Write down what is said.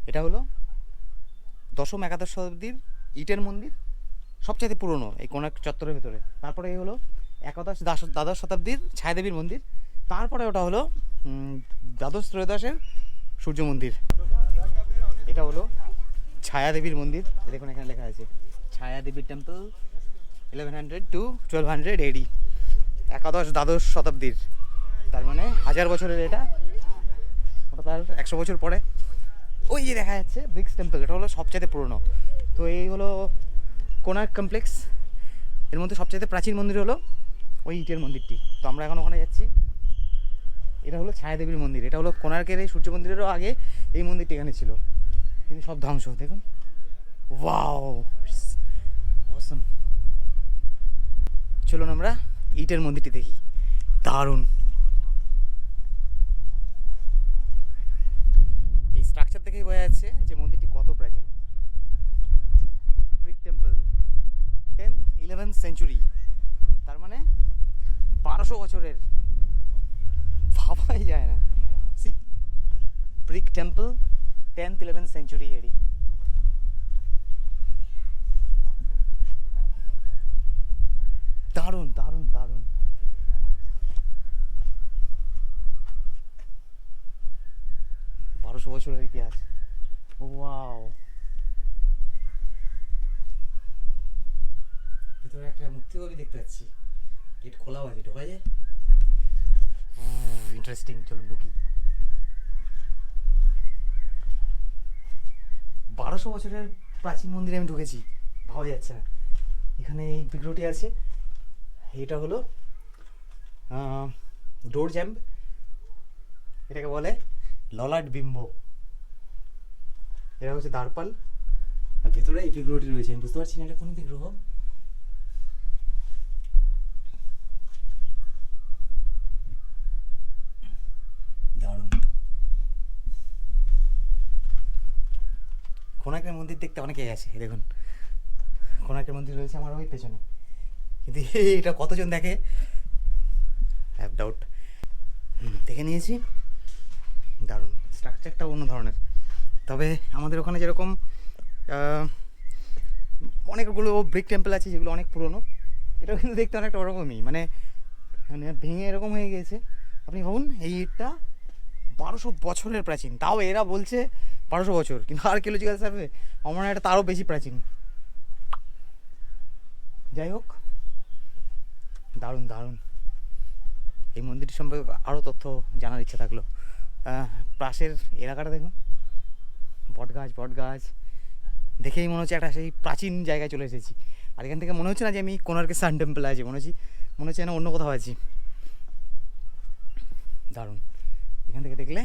এটা হলো দশম একাদশ শতাব্দীর ইটের মন্দির, সবচাইতে পুরনো এই কোণার্ক চত্বরের ভেতরে। তারপরে এই হলো একাদশ দ্বাদশ শতাব্দীর ছায়াদেবীর মন্দির। তারপরে ওটা হলো দ্বাদশ ত্রয়োদশের সূর্য মন্দির। এটা হলো ছায়াদেবীর মন্দির, দেখুন এখানে লেখা আছে ছায়াদেবী টেম্পল 1100 to 1200 এডি, একাদশ দ্বাদশ শতাব্দীর। তার মানে 1000 বছরের এটা, ওটা তার 100 বছর পরে। ওই যে দেখা যাচ্ছে ব্রিক্স টেম্পল, এটা হলো সবচাইতে পুরনো। তো এই হলো কোণার্ক কমপ্লেক্স। এর মধ্যে সবচাইতে প্রাচীন মন্দির হলো ওই ইটের মন্দিরটি। তো আমরা এখন ওখানে যাচ্ছি। এটা হলো ছায়াদেবীর মন্দির। এটা হলো কোণার্কের এই সূর্য মন্দিরেরও আগে এই মন্দিরটি এখানে ছিল, কিন্তু সব ধ্বংস। দেখুন, ওয়াও, অসম। চলুন আমরা ইটের মন্দিরটি দেখি, দারুণ। এই স্ট্রাকচার দেখেই বোঝা যাচ্ছে যে মন্দিরটি কত প্রাচীন। ব্রিক টেম্পল 10th-11th সেঞ্চুরি, তার মানে 1200 বছরের, ভাবাই যায় না। See, brick temple 10th-11th century AD. দারুণ দারুণ দারুণ। 1200 বছরের ইতিহাস, ওয়াও। ভিতরে একটা মুক্তিবাবী দেখতে পাচ্ছি, গেট খোলাও আছে, ঢোকা যায়। ইন্টারেস্টিং, চলুন ঢুকি। 1200 বছরের প্রাচীন মন্দিরে আমি ঢুকেছি, ভাবা যাচ্ছে না। এখানে এই বিগ্রহটি আছে, এটা হলো ডোর জ্যাম্প, এটাকে বলে ললাট বিম্ব। এটা হচ্ছে দ্বারপাল, আর ভেতরে এই বিগ্রহটি রয়েছে। আমি বুঝতে পারছি না এটা কোন বিগ্রহ। দারুণ। কোণার্কের মন্দির দেখতে অনেকেই আছে, দেখুন কোণার্কের মন্দির রয়েছে আমার ওই পেছনে, কিন্তু এটা কতজন দেখে হ্যাভ ডাউট। দেখে নিয়েছি, দারুণ। স্ট্রাকচারটা অন্য ধরনের, তবে আমাদের ওখানে যেরকম অনেকগুলো ব্রিক টেম্পল আছে যেগুলো অনেক পুরনো, এটাও কিন্তু দেখতে অনেকটা ওরকমই, মানে ভেঙে এরকম হয়ে গেছে। আপনি ভাবুন এই ইটটা 1200 বছরের প্রাচীন, তাও এরা বলছে 1200 বছর, কিন্তু আর্কিওলজিক্যাল সার্ভে আমার মনে হয় এটা তারও বেশি প্রাচীন। যাই হোক, দারুণ দারুণ। এই মন্দিরটি সম্পর্কে আরও তথ্য জানার ইচ্ছা থাকলো। পাশের এলাকাটা দেখুন, বট গাছ, দেখেই মনে হচ্ছে একটা সেই প্রাচীন জায়গায় চলে এসেছি। আর এখান থেকে মনে হচ্ছে না যে আমি কোণার্কের সান টেম্পলে আছি, মনে হচ্ছে না অন্য কোথাও আছি। দারুণ, এখান থেকে দেখলে